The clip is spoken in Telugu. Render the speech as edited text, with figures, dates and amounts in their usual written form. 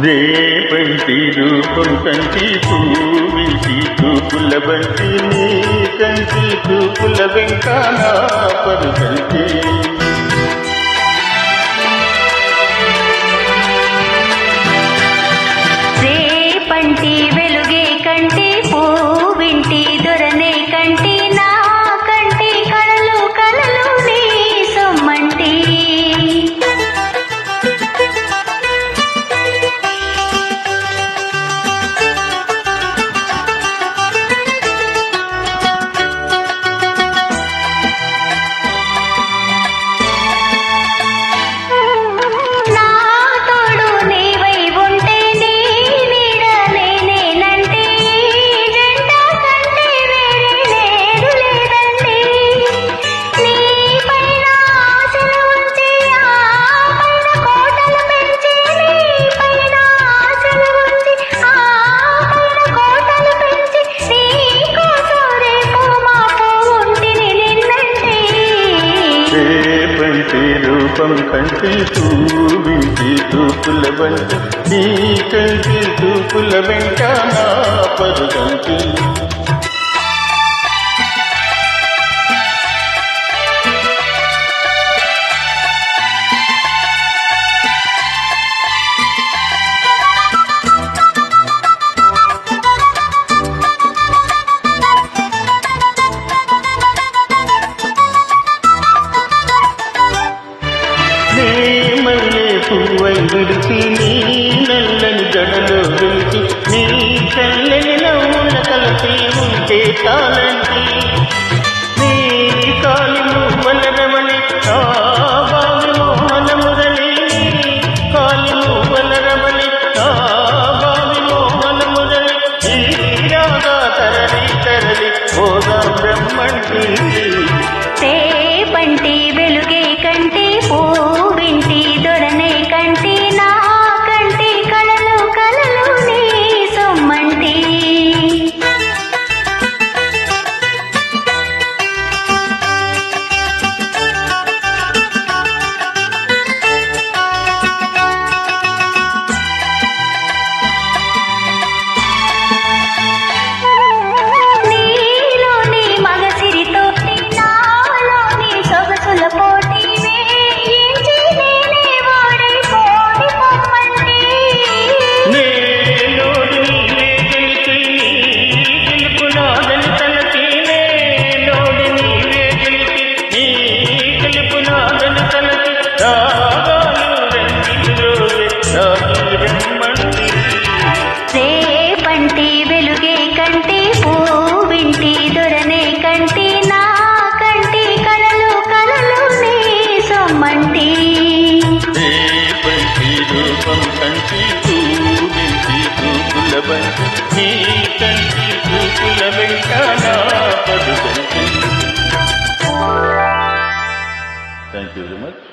రేపంటి రూపం కంటి పూవింటి తూపుల బంటి నీ కంటి తూపుల వెంకాన పరుగంటి రేపంటి వెలుగే కంటి పూవింటి దొరనే కంటి నా కంటి కళలు కళలు నీ సొమ్మంటి రూపం కంటి పూవింటి తూపుల బంటి నీ కంటి తూపుల వెంకాన పరుగంటి పువ్వై విడిచి నీ నల్లని జడలో విడిచి నీ చల్లని నవ్వుల కలిపి ఉంటే చాలంటి నీ కాలి మువ్వల రమణి ఆ బావి మోహన మురళి కాలి మువ్వల రమణి ఆ బావి మోహన మురళి ఈ రాగా తరలి తరలి పోదా బ్రహ్మంటి రేపంటి వెలుగే కంటి పూవింటి దొరనే కంటి నా కంటి కళలు కళలు నీ సొమ్మంటి నీలోని మగసిరితో నాలోని సొగసుల పోటీ రేపంటి వెలుగే కంటి పూవింటి దొరనే కంటి నా కంటి కళలు కళలు నీ సొమ్మంటి రేపంటి రూపం కంటి పూవింటి తూపుల బంటి నీ కంటి తూపుల వెంకాన పరుగంటి. Thank you very much.